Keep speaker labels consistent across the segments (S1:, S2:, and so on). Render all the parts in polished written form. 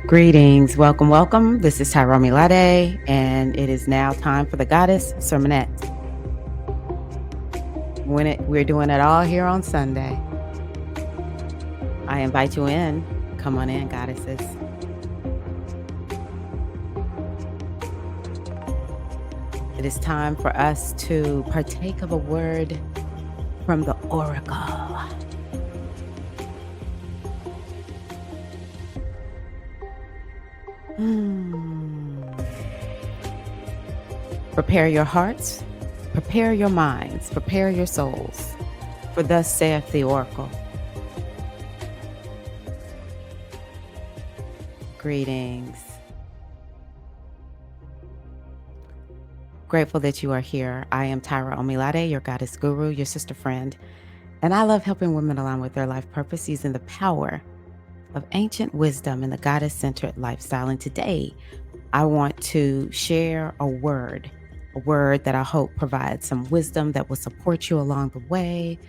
S1: Greetings, welcome, welcome. This is Tyrone Milade, and it is now time for the Goddess Sermonette. We're doing it all here on Sunday. I invite you in. Come on in, goddesses. It is time for us to partake of a word from the oracle. Prepare your hearts, prepare your minds, prepare your souls, for thus saith the oracle. Greetings. Grateful that you are here. I am Tyra Omilade, your goddess guru, your sister friend, and I love helping women align with their life purpose using the power of ancient wisdom and the goddess-centered lifestyle. And today, I want to share a word that I hope provides some wisdom that will support you along the way,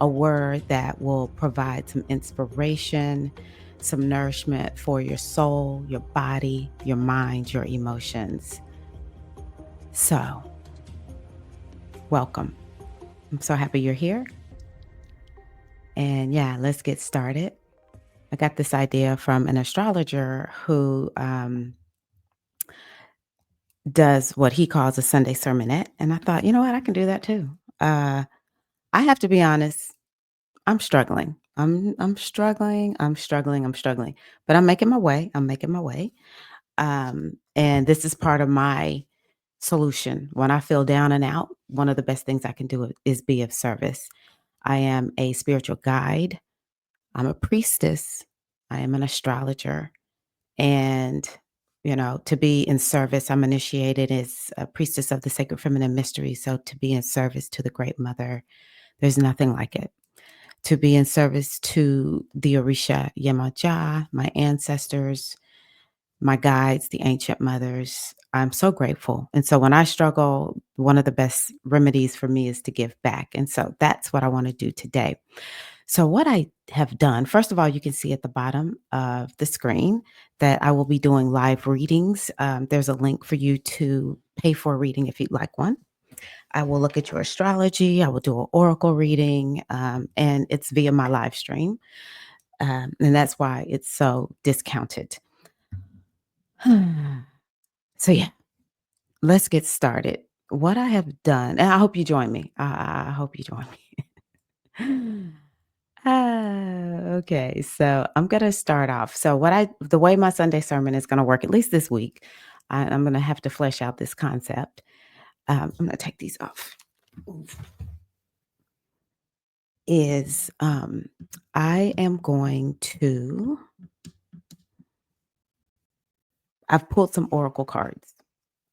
S1: a word that will provide some inspiration, some nourishment for your soul, your body, your mind, your emotions. So, welcome. I'm so happy you're here. And yeah, let's get started. I got this idea from an astrologer who does what he calls a Sunday sermonette. And I thought, you know what, I can do that too. I have to be honest, I'm struggling. I'm struggling. But I'm making my way. And this is part of my solution. When I feel down and out, one of the best things I can do is be of service. I am a spiritual guide. I'm a priestess. I am an astrologer. And, to be in service, I'm initiated as a priestess of the sacred feminine mystery. So to be in service to the great mother, there's nothing like it. To be in service to the Orisha Yemaja, my ancestors, my guides, the ancient mothers, I'm so grateful. And so when I struggle, one of the best remedies for me is to give back. And so that's what I want to do today. So what I have done, first of all, you can see at the bottom of the screen that I will be doing live readings. There's a link for you to pay for a reading if you'd like one. I will look at your astrology. I will do an oracle reading, and it's via my live stream. And that's why it's so discounted. So yeah, let's get started. What I have done, and I hope you join me. I hope you join me. Okay, so I'm gonna start off. So the way my Sunday sermon is gonna work, at least this week, I'm gonna have to flesh out this concept. I'm gonna take these off. Is I am going to. I've pulled some oracle cards.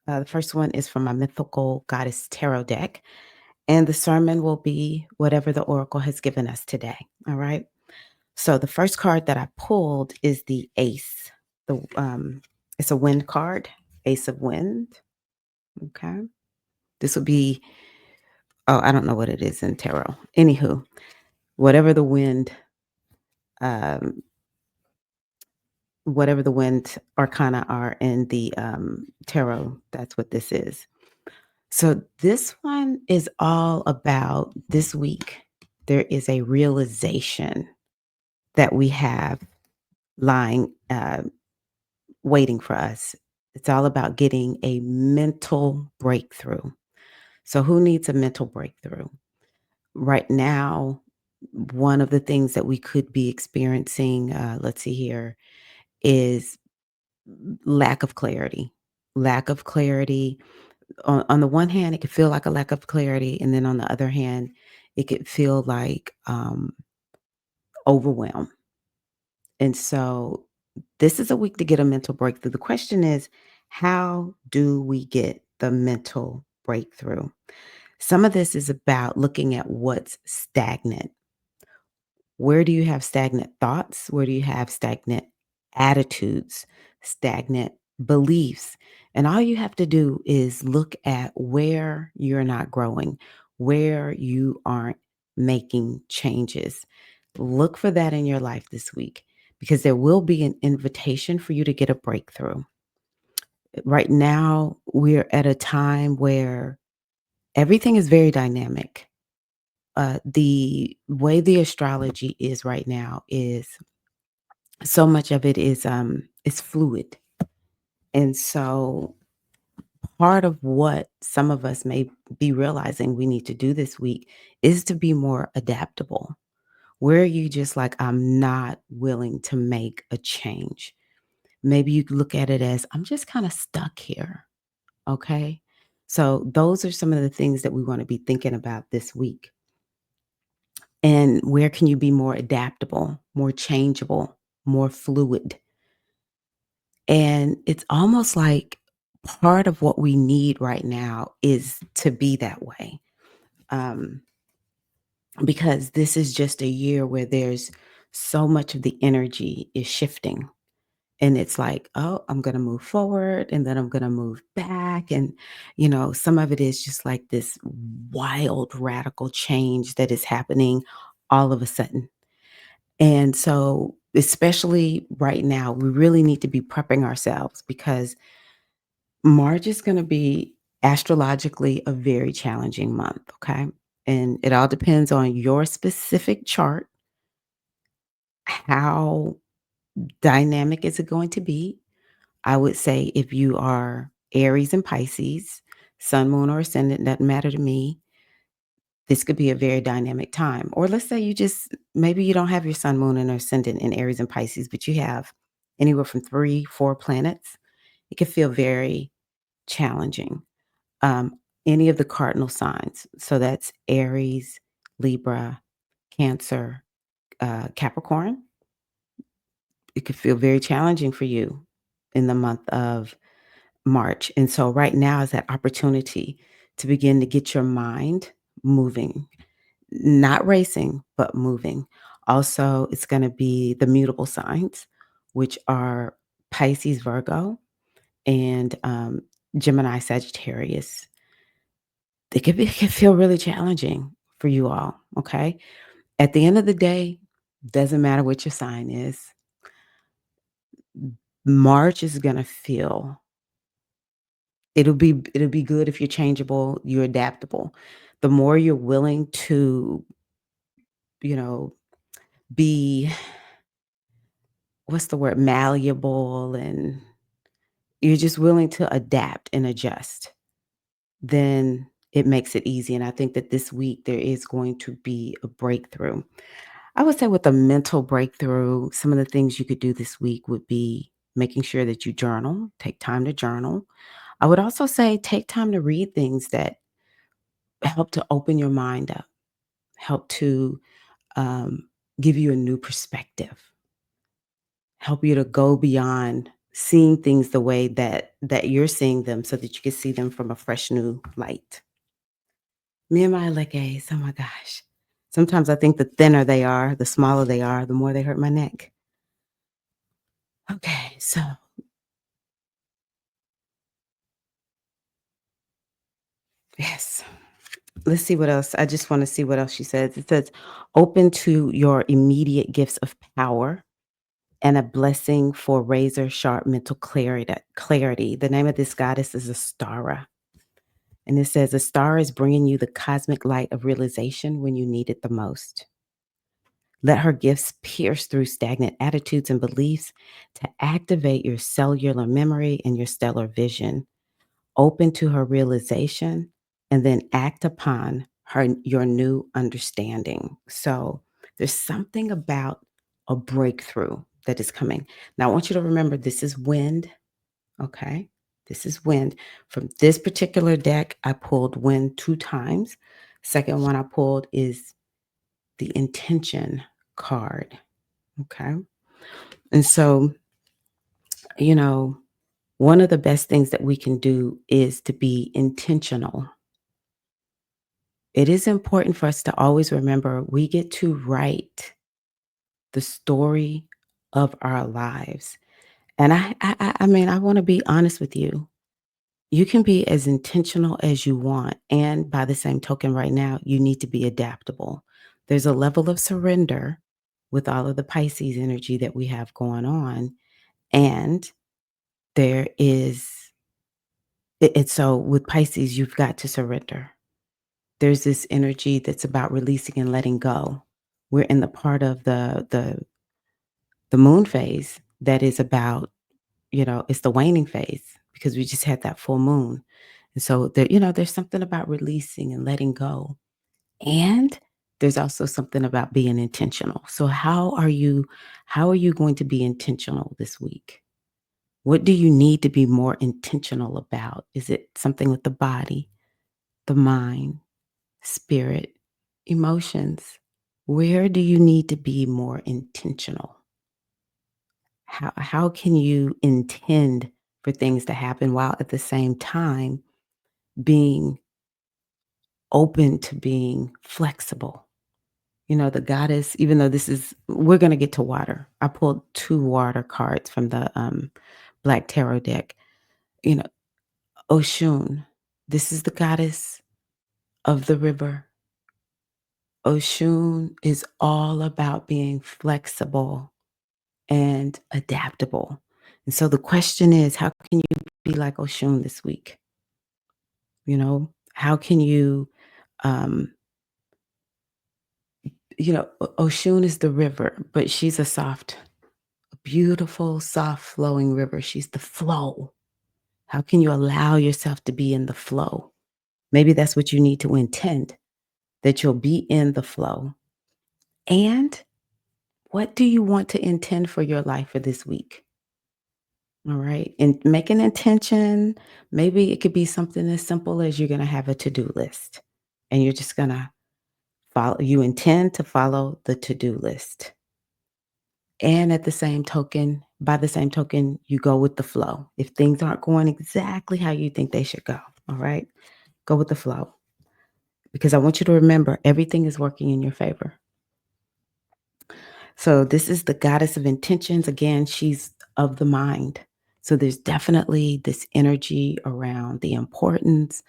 S1: The first one is from my mythical goddess tarot deck, and the sermon will be whatever the oracle has given us today. All right. So the first card that I pulled is the Ace. It's a wind card, Ace of Wind. Okay. This would be, I don't know what it is in tarot. Anywho, whatever the wind, um, whatever the wind arcana are in the tarot, that's what this is. So this one is all about this week. There is a realization that we have lying, waiting for us. It's all about getting a mental breakthrough. So who needs a mental breakthrough? Right now, one of the things that we could be experiencing, let's see here, is lack of clarity. Lack of clarity. On the one hand, it could feel like a lack of clarity. And then on the other hand, it could feel like overwhelm. And so this is a week to get a mental breakthrough. The question is, how do we get the mental breakthrough? Some of this is about looking at what's stagnant. Where do you have stagnant thoughts? Where do you have stagnant attitudes, stagnant beliefs? And all you have to do is look at where you're not growing, where you aren't making changes. Look for that in your life this week because there will be an invitation for you to get a breakthrough. Right now, we're at a time where everything is very dynamic. The way the astrology is right now is so much of it is fluid. And so part of what some of us may be realizing we need to do this week is to be more adaptable. Where are you just like, I'm not willing to make a change? Maybe you could look at it as, I'm just kind of stuck here. Okay. So those are some of the things that we want to be thinking about this week. And where can you be more adaptable, more changeable, more fluid? And it's almost like part of what we need right now is to be that way. Um, because this is just a year where there's so much of the energy is shifting. And it's like, oh, I'm going to move forward and then I'm going to move back. And, some of it is just like this wild, radical change that is happening all of a sudden. And so, especially right now, we really need to be prepping ourselves because March is going to be astrologically a very challenging month. Okay. And it all depends on your specific chart. How dynamic is it going to be? I would say if you are Aries and Pisces, sun, moon, or ascendant, doesn't matter to me. This could be a very dynamic time. Or let's say maybe you don't have your sun, moon, and ascendant in Aries and Pisces, but you have anywhere from 3, 4 planets. It can feel very challenging. Um, any of the cardinal signs. So that's Aries, Libra, Cancer, Capricorn. It could feel very challenging for you in the month of March. And so right now is that opportunity to begin to get your mind moving, not racing, but moving. Also, it's going to be the mutable signs, which are Pisces, Virgo, and Gemini, Sagittarius. It can feel really challenging for you all. Okay. At the end of the day, doesn't matter what your sign is. March is going to feel it'll be good if you're changeable, you're adaptable. The more you're willing to, you know, be what's the word, malleable, and you're just willing to adapt and adjust, then it makes it easy. And I think that this week there is going to be a breakthrough. I would say with a mental breakthrough, some of the things you could do this week would be making sure that you journal, take time to journal. I would also say take time to read things that help to open your mind up, help to um, give you a new perspective, help you to go beyond seeing things the way that you're seeing them so that you can see them from a fresh new light. Me and my legs, oh my gosh. Sometimes I think the thinner they are, the smaller they are, the more they hurt my neck. Okay, so yes. Let's see what else. I just want to see what else she says. It says, open to your immediate gifts of power and a blessing for razor sharp mental clarity. The name of this goddess is Astara. And it says, Astara is bringing you the cosmic light of realization when you need it the most. Let her gifts pierce through stagnant attitudes and beliefs to activate your cellular memory and your stellar vision. Open to her realization and then act upon your new understanding. So there's something about a breakthrough that is coming. Now I want you to remember this is wind, okay? This is wind. From this particular deck, I pulled wind 2 times. Second one I pulled is the intention card, okay? And so, you know, one of the best things that we can do is to be intentional. It is important for us to always remember we get to write the story of our lives. And I mean, I want to be honest with you. You can be as intentional as you want. And by the same token, right now, you need to be adaptable. There's a level of surrender with all of the Pisces energy that we have going on. And there is it's so with Pisces, you've got to surrender. There's this energy that's about releasing and letting go. We're in the part of the moon phase that is about, it's the waning phase because we just had that full moon. And so there, there's something about releasing and letting go. And there's also something about being intentional. So how are you going to be intentional this week? What do you need to be more intentional about? Is it something with the body, the mind, spirit, emotions? Where do you need to be more intentional? How can you intend for things to happen while at the same time being open to being flexible? The goddess, even though we're going to get to water. I pulled two water cards from the Black Tarot deck. You know, Oshun, this is the goddess of the river. Oshun is all about being flexible and adaptable. And so the question is, how can you be like Oshun this week? How can you, um, Oshun is the river, but she's a beautiful, soft flowing river. She's the flow. How can you allow yourself to be in the flow? Maybe that's what you need to intend, that you'll be in the flow. And what do you want to intend for your life for this week? All right. And make an intention. Maybe it could be something as simple as you're going to have a to-do list and you're just going to you intend to follow the to-do list. And by the same token, you go with the flow. If things aren't going exactly how you think they should go, all right, go with the flow. Because I want you to remember everything is working in your favor. So this is the goddess of intentions. Again, she's of the mind. So there's definitely this energy around the importance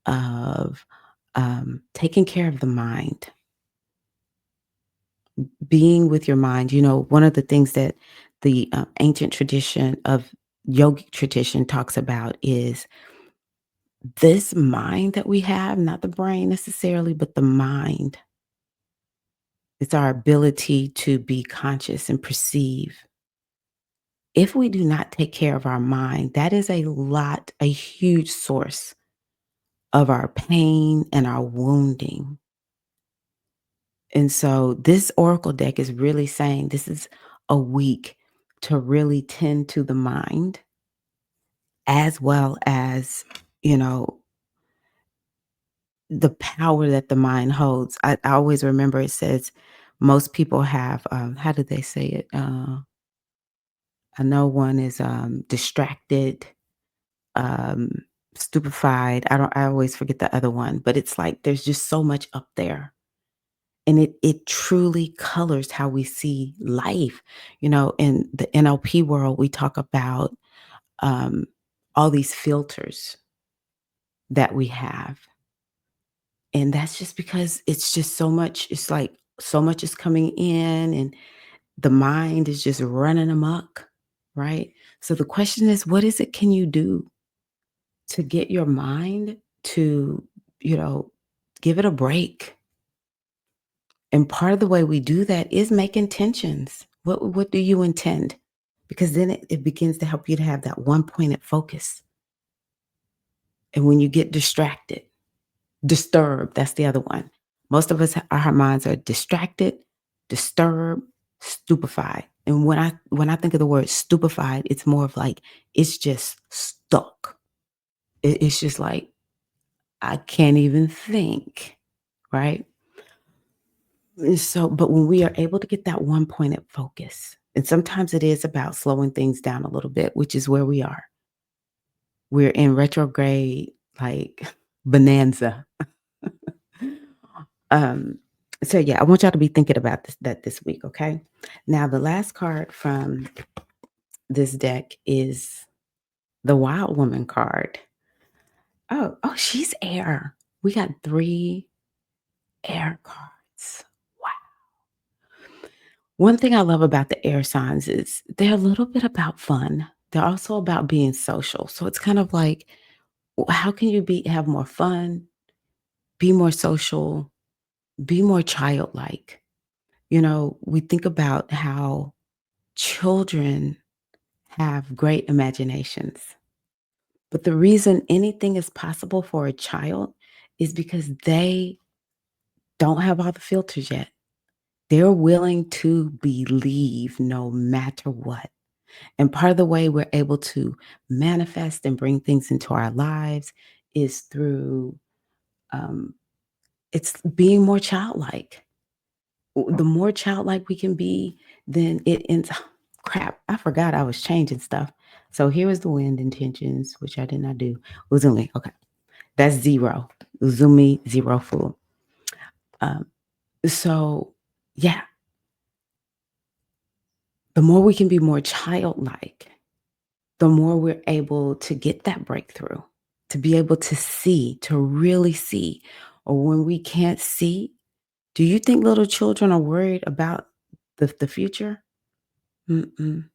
S1: of taking care of the mind, being with your mind. One of the things that the ancient tradition of yogic tradition talks about is this mind that we have, not the brain necessarily, but the mind. It's our ability to be conscious and perceive. If we do not take care of our mind, that is a huge source of our pain and our wounding. And so this oracle deck is really saying this is a week to really tend to the mind as well as, you know, the power that the mind holds. I always remember it says most people have, how did they say it? I know one is distracted, um, stupefied. I always forget the other one, but it's like there's just so much up there. And it truly colors how we see life. In the NLP world, we talk about um, all these filters that we have. And that's just because it's just so much, it's like so much is coming in and the mind is just running amok, right? So the question is, what is it can you do to get your mind to, you know, give it a break? And part of the way we do that is make intentions. What do you intend? Because then it begins to help you to have that one pointed focus. And when you get disturbed, that's the other one. Most of us, our minds are distracted, disturbed, stupefied. And when I think of the word stupefied, it's more of like it's just stuck. It's just like I can't even think, right? And so, but when we are able to get that one pointed focus, and sometimes it is about slowing things down a little bit, which is where we are. We're in retrograde, like bonanza. um, so yeah, I want y'all to be thinking about this week, okay? Now, the last card from this deck is the Wild Woman card. Oh, she's air. We got 3 air cards. Wow. One thing I love about the air signs is they're a little bit about fun. They're also about being social. So it's kind of like, how can you have more fun, be more social, be more childlike? We think about how children have great imaginations. But the reason anything is possible for a child is because they don't have all the filters yet. They're willing to believe no matter what. And part of the way we're able to manifest and bring things into our lives is through um, it's being more childlike. The more childlike we can be, then it ends. Crap, I forgot I was changing stuff. So here is the wind intentions, which I did not do. Uzume, okay, that's zero. Uzume, zero fool. Um, so yeah, the more we can be more childlike, the more we're able to get that breakthrough, to be able to see, to really see. Or when we can't see, do you think little children are worried about the future? Mm-mm.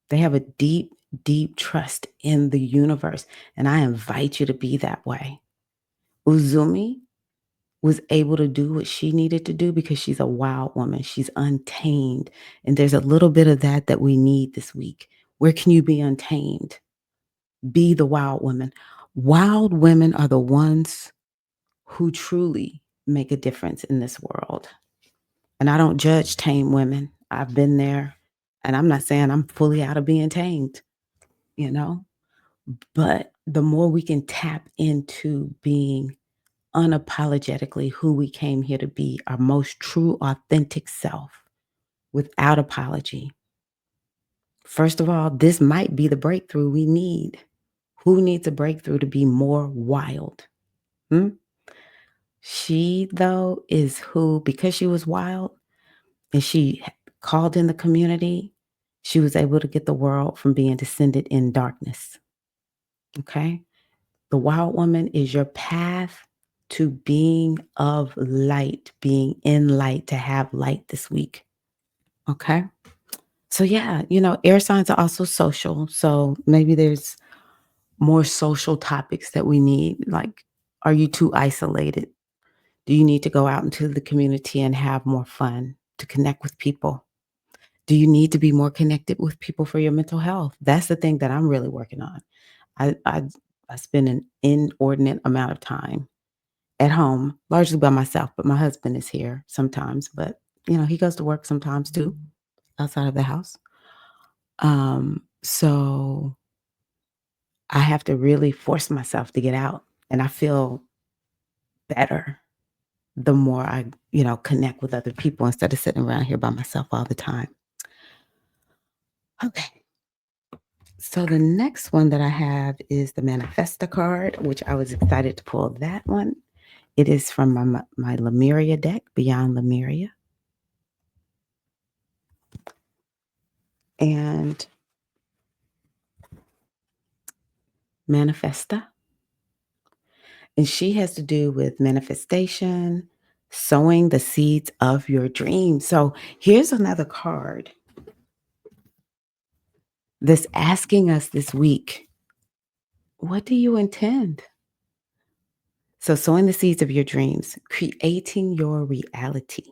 S1: They have a deep, deep trust in the universe. And I invite you to be that way. Uzumi was able to do what she needed to do because she's a wild woman. She's untamed. And there's a little bit of that we need this week. Where can you be untamed? Be the wild woman. Wild women are the ones who truly make a difference in this world. And I don't judge tame women. I've been there. And I'm not saying I'm fully out of being tamed, you know? But the more we can tap into being unapologetically who we came here to be, our most true, authentic self, without apology. First of all, this might be the breakthrough we need. Who needs a breakthrough to be more wild? Hmm? She, though, is who, because she was wild and she called in the community, she was able to get the world from being descended in darkness. Okay? The wild woman is your path to being of light, being in light, to have light this week. Okay. So, yeah, air signs are also social. So maybe there's more social topics that we need. Like, are you too isolated? Do you need to go out into the community and have more fun to connect with people? Do you need to be more connected with people for your mental health? That's the thing that I'm really working on. I spend an inordinate amount of time at home, largely by myself, but my husband is here sometimes, but he goes to work sometimes too, outside of the house. So I have to really force myself to get out, and I feel better the more I, connect with other people instead of sitting around here by myself all the time. Okay. So the next one that I have is the Manifesta card, which I was excited to pull that one. It is from my Lemuria deck, Beyond Lemuria. And Manifesta. And she has to do with manifestation, sowing the seeds of your dreams. So here's another card that's asking us this week, what do you intend? So sowing the seeds of your dreams, creating your reality,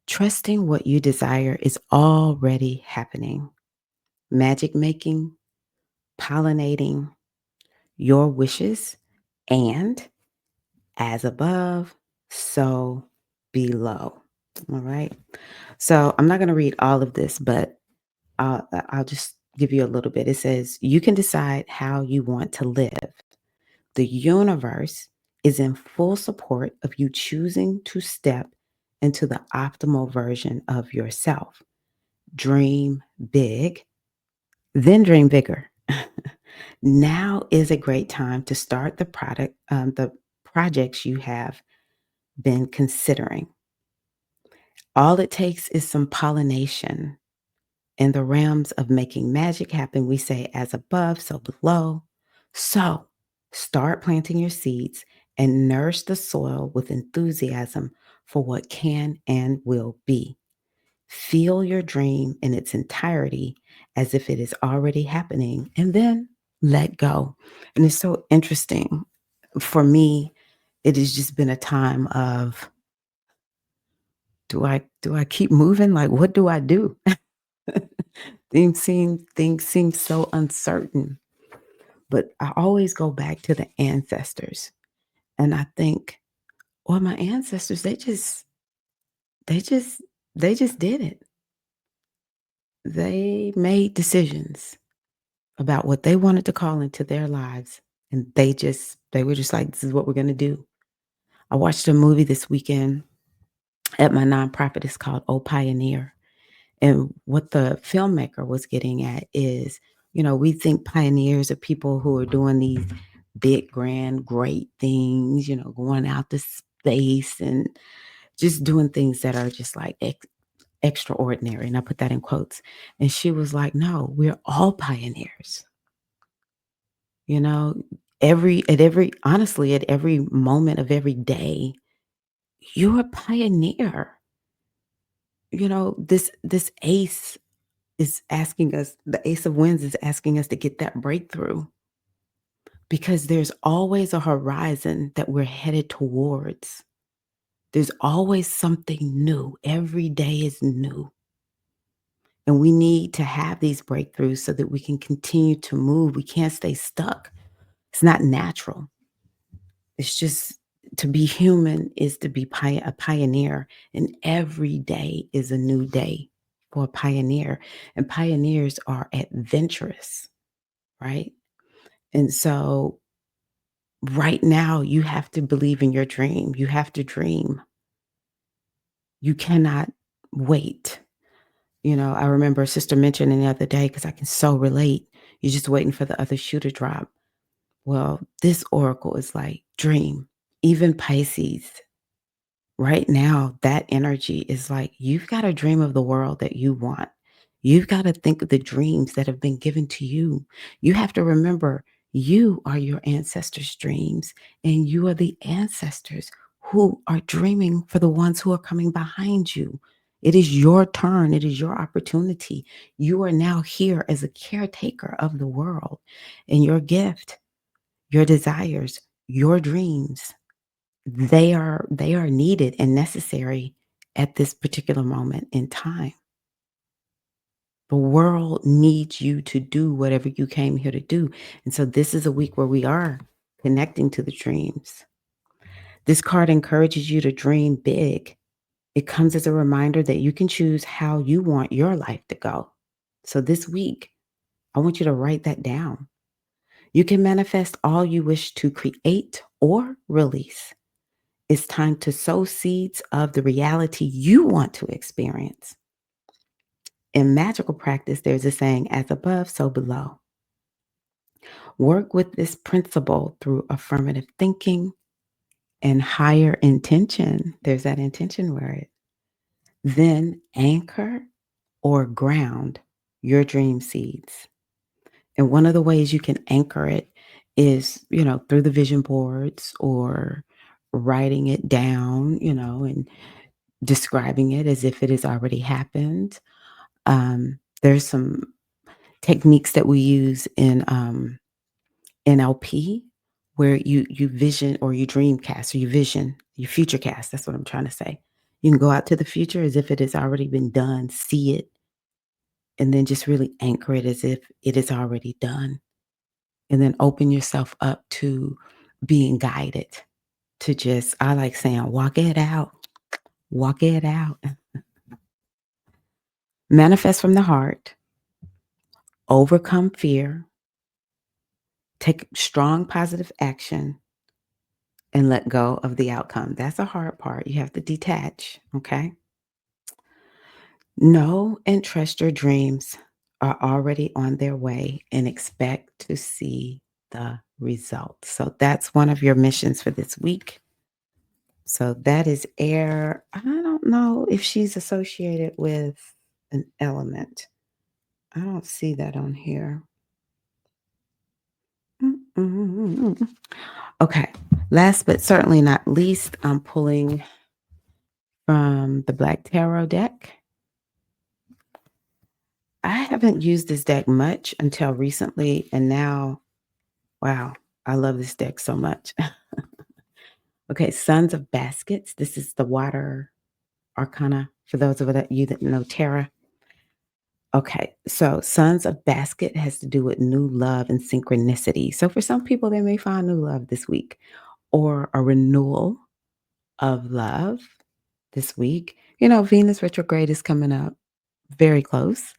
S1: trusting what you desire is already happening, magic making, pollinating your wishes, and as above, so below. All right. So I'm not going to read all of this, but I'll just give you a little bit. It says, you can decide how you want to live. The universe is in full support of you choosing to step into the optimal version of yourself. Dream big, then dream bigger. Now is a great time to start the projects you have been considering. All it takes is some pollination. In the realms of making magic happen, we say as above, so below. So start planting your seeds and nourish the soil with enthusiasm for what can and will be. Feel your dream in its entirety as if it is already happening, and then let go. And it's so interesting. For me, it has just been a time of, do I keep moving? Like, what do I do? Things seem so uncertain. But I always go back to the ancestors. And I think, well, my ancestors, they just they just did it. They made decisions about what they wanted to call into their lives. And they were just like, this is what we're gonna do. I watched a movie this weekend at my nonprofit. It's called Oh Pioneer. And what the filmmaker was getting at is, we think pioneers are people who are doing these big, grand, great things, going out to space and just doing things that are just like extraordinary. And I put that in quotes. And she was like, no, we're all pioneers. You know, honestly, at every moment of every day, you're a pioneer. This ace is asking us, the ace of wands is asking us to get that breakthrough, because there's always a horizon that we're headed towards. There's always something new. Every day is new. And we need to have these breakthroughs so that we can continue to move. We can't stay stuck. It's not natural. It's just, to be human is to be a pioneer. And every day is a new day for a pioneer. And pioneers are adventurous, right? And so right now, you have to believe in your dream. You have to dream. You cannot wait. I remember a sister mentioning the other day, because I can so relate. You're just waiting for the other shoe to drop. Well, this oracle is like, dream. Even Pisces, right now, that energy is like, you've got to dream of the world that you want. You've got to think of the dreams that have been given to you. You have to remember, you are your ancestors' dreams, and you are the ancestors who are dreaming for the ones who are coming behind you. It is your turn. It is your opportunity. You are now here as a caretaker of the world, and your gift, your desires, your dreams, they are needed and necessary at this particular moment in time. The world needs you to do whatever you came here to do. And so this is a week where we are connecting to the dreams. This card encourages you to dream big. It comes as a reminder that you can choose how you want your life to go. So this week, I want you to write that down. You can manifest all you wish to create or release. It's time to sow seeds of the reality you want to experience. In magical practice, there's a saying, as above, so below. Work with this principle through affirmative thinking and higher intention. There's that intention word. Then anchor or ground your dream seeds. And one of the ways you can anchor it is, through the vision boards, or writing it down, and describing it as if it has already happened. There's some techniques that we use in NLP, where you vision, or you dream cast, or you future cast. That's what I'm trying to say. You can go out to the future as if it has already been done, see it, and then just really anchor it as if it is already done. And then open yourself up to being guided to just, I like saying, walk it out, walk it out. Manifest from the heart, overcome fear, take strong positive action, and let go of the outcome. That's a hard part. You have to detach, okay? Know and trust your dreams are already on their way, and expect to see the results. So that's one of your missions for this week. So that is air. I don't know if she's associated with an element. I don't see that on here. Mm-mm. Okay. Last but certainly not least, I'm pulling from the Black Tarot deck. I haven't used this deck much until recently, and now, wow, I love this deck so much. Okay, Sons of Baskets. This is the water arcana for those of you that know tarot. Okay, so Sons of Basket has to do with new love and synchronicity. So for some people, they may find new love this week or a renewal of love this week. Venus retrograde is coming up very close.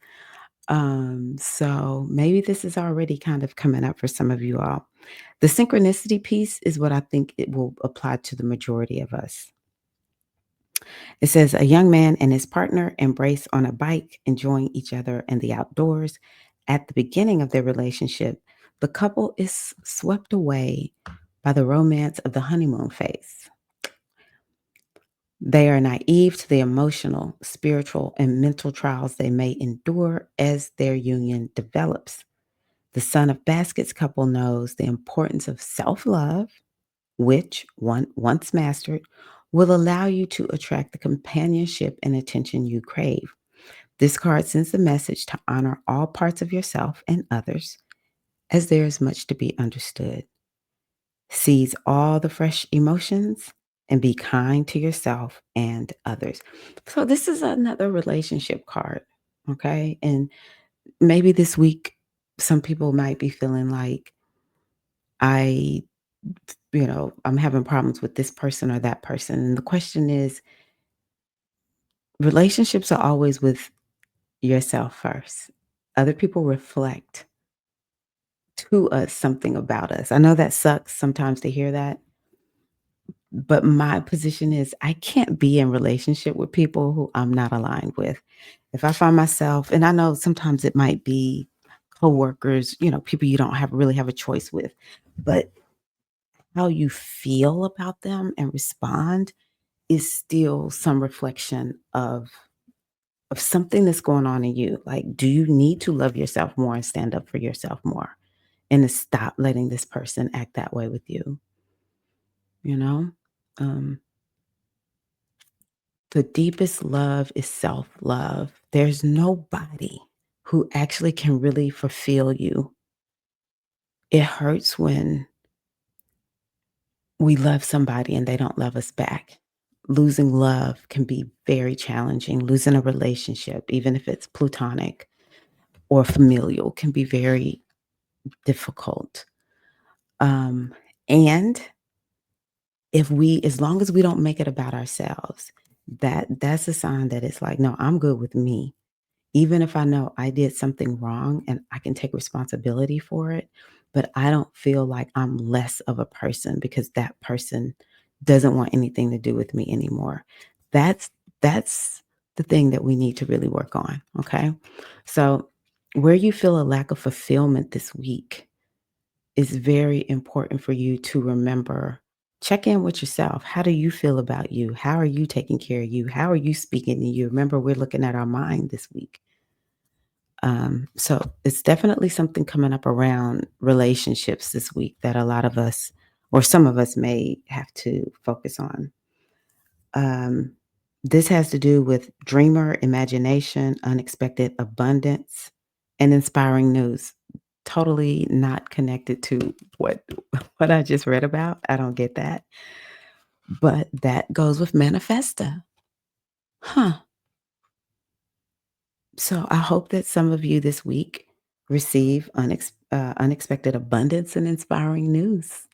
S1: So maybe this is already kind of coming up for some of you all. The synchronicity piece is what I think it will apply to the majority of us. It says a young man and his partner embrace on a bike, enjoying each other and the outdoors. At the beginning of their relationship, the couple is swept away by the romance of the honeymoon phase. They are naive to the emotional, spiritual, and mental trials they may endure as their union develops. The Son of Baskets couple knows the importance of self love, which, once mastered, will allow you to attract the companionship and attention you crave. This card sends the message to honor all parts of yourself and others, as there is much to be understood. Seize all the fresh emotions and be kind to yourself and others. So, this is another relationship card. Okay. And maybe this week, some people might be feeling like, I, I'm having problems with this person or that person. And the question is, relationships are always with yourself first. Other people reflect to us something about us. I know that sucks sometimes to hear that, but my position is I can't be in relationship with people who I'm not aligned with. If I find myself, and I know sometimes it might be coworkers, people you don't really have a choice with, but how you feel about them and respond is still some reflection of something that's going on in you. Like, do you need to love yourself more and stand up for yourself more and to stop letting this person act that way with you? You know? Um, the deepest love is self love. There's nobody who actually can really fulfill you. It hurts when we love somebody and they don't love us back. Losing love can be very challenging. Losing a relationship, even if it's platonic or familial, can be very difficult. Um, and as long as we don't make it about ourselves, that's a sign that it's like, no, I'm good with me. Even if I know I did something wrong and I can take responsibility for it, but I don't feel like I'm less of a person because that person doesn't want anything to do with me anymore. That's the thing that we need to really work on. Okay. So where you feel a lack of fulfillment this week, it's very important for you to remember, check in with yourself. How do you feel about you? How are you taking care of you? How are you speaking to you? Remember, we're looking at our mind this week. So it's definitely something coming up around relationships this week that a lot of us or some of us may have to focus on. Um, this has to do with dreamer, imagination, unexpected abundance, and inspiring news. Totally not connected to what what I just read about. I don't get that. But that goes with Manifesta. Huh. So I hope that some of you this week receive unexpected abundance and inspiring news.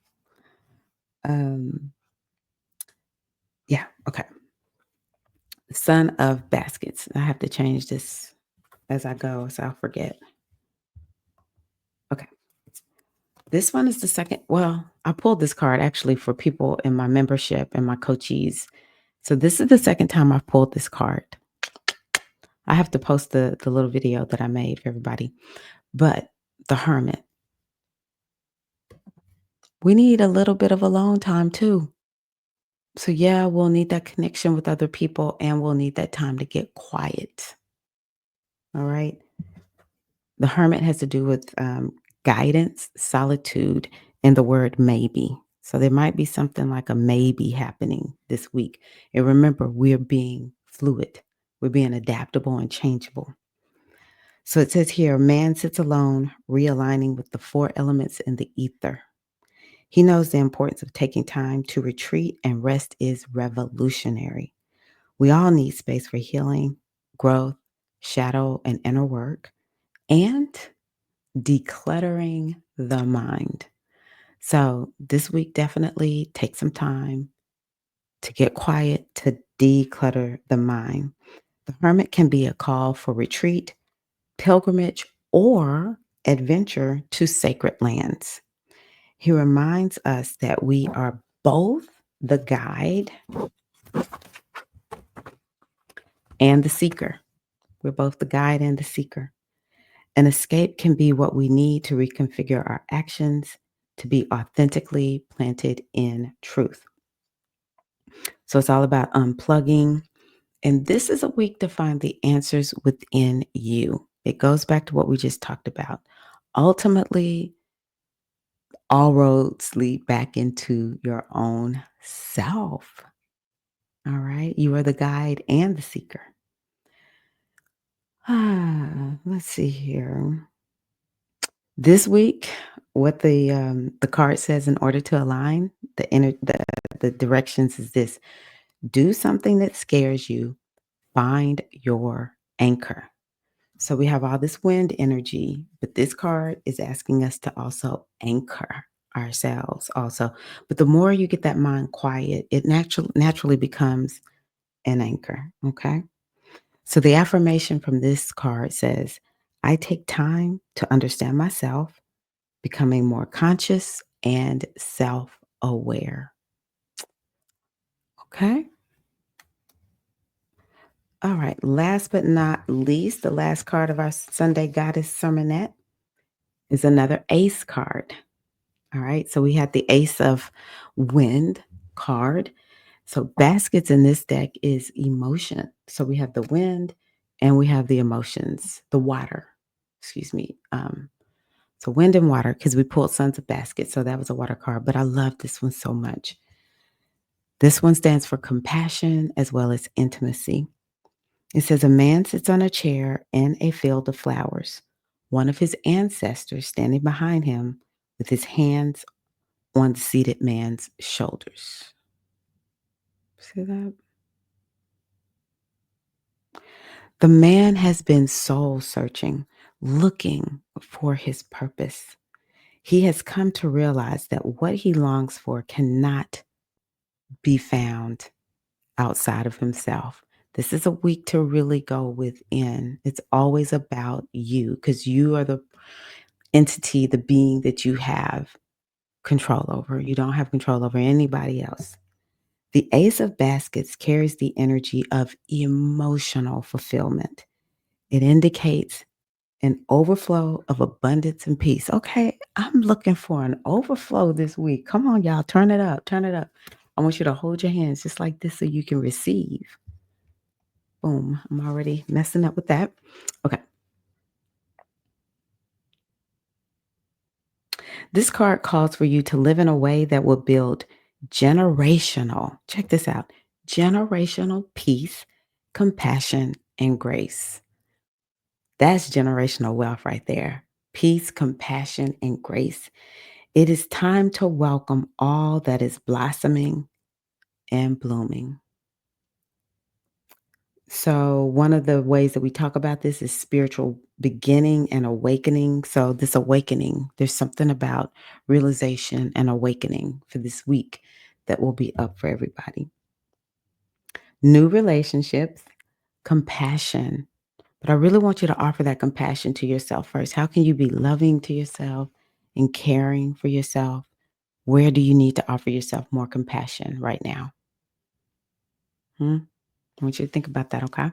S1: Um, yeah. Okay. Son of Baskets. I have to change this as I go, so I'll forget. Okay. This one is the second. Well, I pulled this card actually for people in my membership and my coachees. So this is the second time I've pulled this card. I have to post the little video that I made for everybody. But the Hermit. We need a little bit of alone time too. So yeah, we'll need that connection with other people and we'll need that time to get quiet. All right. The Hermit has to do with guidance, solitude, and the word maybe. So there might be something like a maybe happening this week. And remember, we're being fluid, we're being adaptable and changeable. So it says here, man sits alone, realigning with the four elements in the ether. He knows the importance of taking time to retreat, and rest is revolutionary. We all need space for healing, growth, shadow, and inner work, and decluttering the mind. So this week, definitely take some time to get quiet, to declutter the mind. The Hermit can be a call for retreat, pilgrimage, or adventure to sacred lands. He reminds us that we are both the guide and the seeker. We're both the guide and the seeker. An escape can be what we need to reconfigure our actions to be authentically planted in truth. So it's all about unplugging. And this is a week to find the answers within you. It goes back to what we just talked about. Ultimately, all roads lead back into your own self. All right. You are the guide and the seeker. Let's see here. This week, what the card says in order to align the directions is this: do something that scares you, find your anchor. So we have all this wind energy, but this card is asking us to also anchor ourselves also. But the more you get that mind quiet, it naturally becomes an anchor. Okay. So the affirmation from this card says, I take time to understand myself, becoming more conscious and self aware. Okay. All right. Last but not least, the last card of our Sunday Goddess Sermonette is another ace card. All right. So we had the ace of wind card. So baskets in this deck is emotion. So we have the wind and we have the emotions, the water, excuse me. So wind and water, because we pulled Sons of Baskets. So that was a water card, but I love this one so much. This one stands for compassion as well as intimacy. It says a man sits on a chair in a field of flowers, one of his ancestors standing behind him with his hands on the seated man's shoulders. See that? The man has been soul searching, looking for his purpose. He has come to realize that what he longs for cannot be found outside of himself. This is a week to really go within. It's always about you because you are the entity, the being that you have control over. You don't have control over anybody else. The Ace of Baskets carries the energy of emotional fulfillment. It indicates an overflow of abundance and peace. Okay, I'm looking for an overflow this week. Come on, y'all, turn it up, turn it up. I want you to hold your hands just like this so you can receive. Boom, I'm already messing up with that. Okay. This card calls for you to live in a way that will build generational, check this out, generational peace, compassion, and grace. That's generational wealth right there. Peace, compassion, and grace. It is time to welcome all that is blossoming and blooming. So, one of the ways that we talk about this is spiritual beginning and awakening. So, this awakening, there's something about realization and awakening for this week that will be up for everybody. New relationships, compassion. But I really want you to offer that compassion to yourself first. How can you be loving to yourself and caring for yourself? Where do you need to offer yourself more compassion right now? Hmm? I want you to think about that, okay?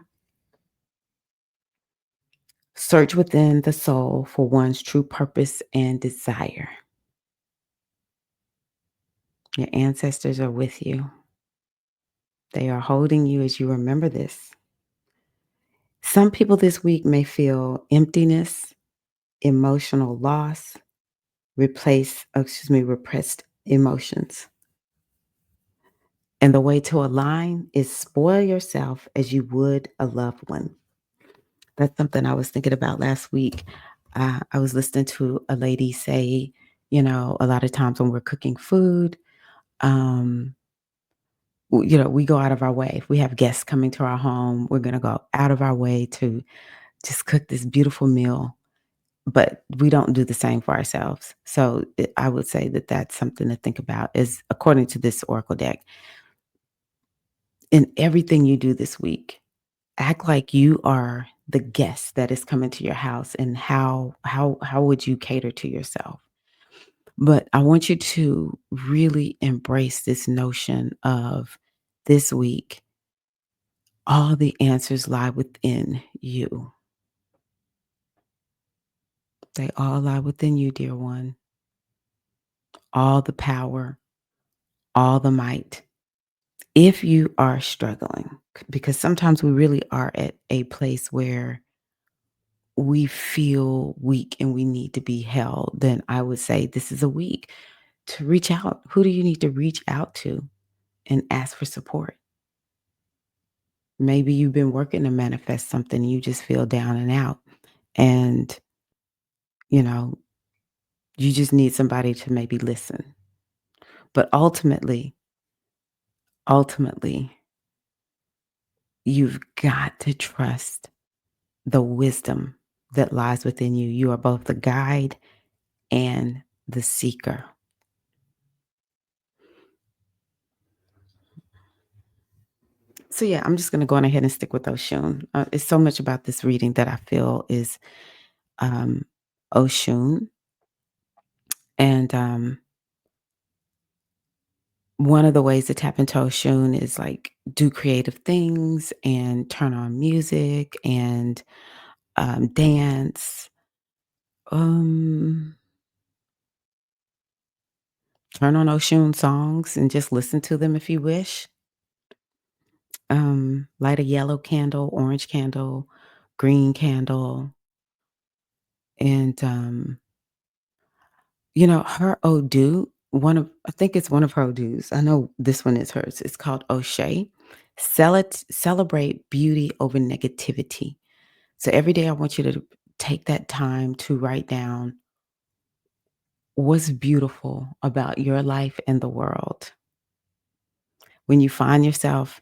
S1: Search within the soul for one's true purpose and desire. Your ancestors are with you. They are holding you as you remember this. Some people this week may feel emptiness, emotional loss, repressed emotions. And the way to align is spoil yourself as you would a loved one. That's something I was thinking about last week. I was listening to a lady say, a lot of times when we're cooking food, um, we go out of our way. If we have guests coming to our home, we're going to go out of our way to just cook this beautiful meal, but we don't do the same for ourselves. So I would say that that's something to think about is according to this Oracle deck, in everything you do this week, act like you are the guest that is coming to your house and how would you cater to yourself? But I want you to really embrace this notion of this week, all the answers lie within you. They all lie within you, dear one. All the power, all the might. If you are struggling, because sometimes we really are at a place where we feel weak and we need to be held, then I would say this is a week to reach out. Who do you need to reach out to and ask for support? Maybe you've been working to manifest something and you just feel down and out. And, you know, you just need somebody to maybe listen. But ultimately, you've got to trust the wisdom that lies within you. You are both the guide and the seeker. So yeah, I'm just going to go on ahead and stick with Oshun. It's so much about this reading that I feel is um, Oshun, and one of the ways to tap into Oshun is like do creative things and turn on music and dance. Um, Turn on Oshun songs and just listen to them if you wish. Light a yellow candle, orange candle, green candle, and her Odu, I think it's one of her Odus. I know this one is hers. It's called O'Shea. Celebrate beauty over negativity. So every day I want you to take that time to write down what's beautiful about your life and the world. When you find yourself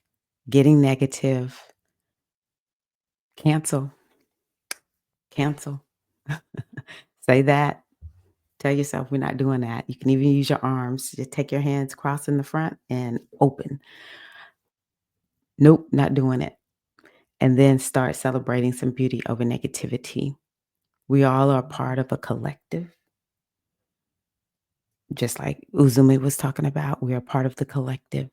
S1: getting negative, cancel, cancel. Say that. Tell yourself we're not doing that. You can even use your arms. Just take your hands crossed in the front and open. Nope, not doing it. And then start celebrating some beauty over negativity. We all are part of a collective, just like Uzume was talking about. We are part of the collective.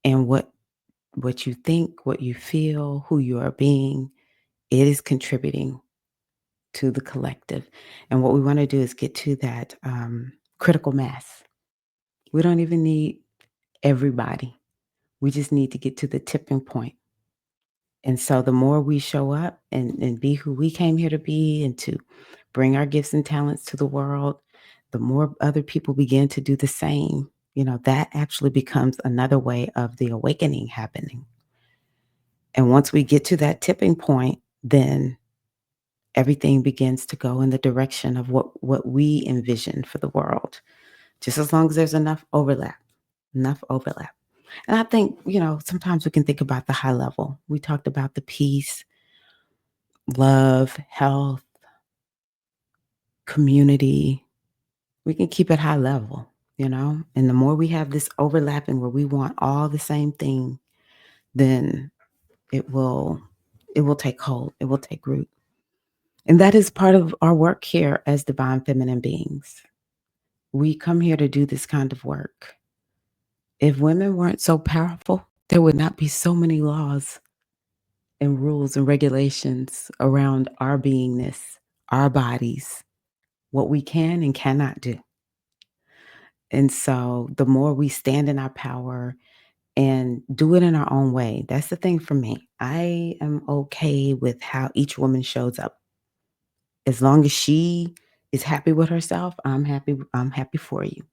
S1: And what you think, what you feel, who you are being, it is contributing to the collective. And what we want to do is get to that critical mass. We don't even need everybody. We just need to get to the tipping point. And so the more we show up and be who we came here to be and to bring our gifts and talents to the world, the more other people begin to do the same. That actually becomes another way of the awakening happening. And once we get to that tipping point, then everything begins to go in the direction of what we envision for the world, just as long as there's enough overlap. Enough overlap. And I think, sometimes we can think about the high level. We talked about the peace, love, health, community. We can keep it high level. And the more we have this overlapping where we want all the same thing, then it will take hold. It will take root. And that is part of our work here as divine feminine beings. We come here to do this kind of work. If women weren't so powerful, there would not be so many laws and rules and regulations around our beingness, our bodies, what we can and cannot do. And so the more we stand in our power and do it in our own way, that's the thing for me. I am okay with how each woman shows up. As long as she is happy with herself, I'm happy. I'm happy for you.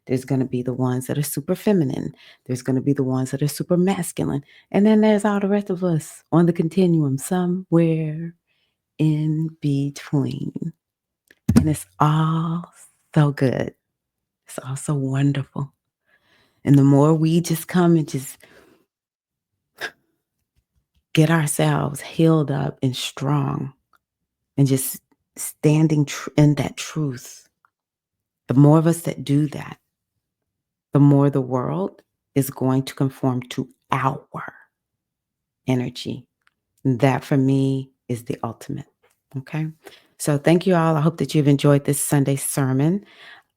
S1: There's going to be the ones that are super feminine. There's going to be the ones that are super masculine. And then there's all the rest of us on the continuum somewhere in between. And it's all so good. It's all so wonderful. And the more we just come and just get ourselves healed up and strong and just standing in that truth, the more of us that do that, the more the world is going to conform to our energy. And that for me is the ultimate. Okay. So thank you all. I hope that you've enjoyed this Sunday sermon.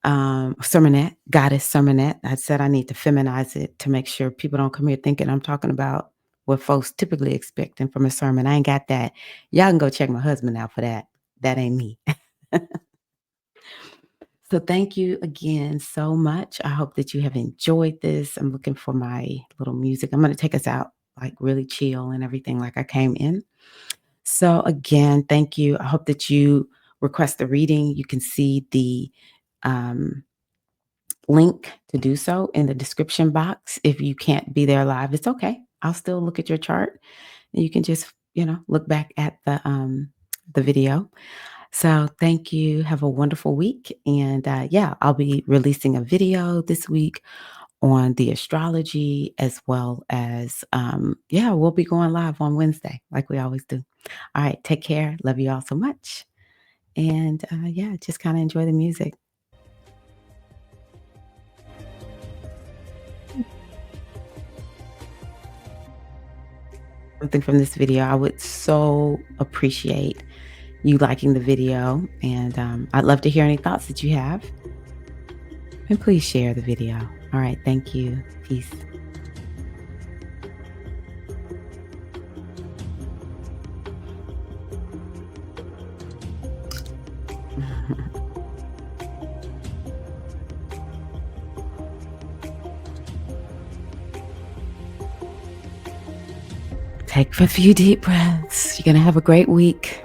S1: Sermonette, Goddess Sermonette. I said I need to feminize it to make sure people don't come here thinking I'm talking about what folks typically expecting from a sermon. I ain't got that. Y'all can go check my husband out for that. That ain't me. So thank you again so much. I hope that you have enjoyed this. I'm looking for my little music. I'm going to take us out like really chill and everything like I came in. So again, thank you. I hope that you request the reading. You can see the link to do so in the description box. If you can't be there live, it's okay. I'll still look at your chart and you can just, look back at the video. So thank you. Have a wonderful week. And I'll be releasing a video this week on the astrology as well as, we'll be going live on Wednesday like we always do. All right. Take care. Love you all so much. And just kind of enjoy the music. Something from this video, I would so appreciate you liking the video. And I'd love to hear any thoughts that you have. And please share the video. All right. Thank you. Peace. Take a few deep breaths. You're going to have a great week.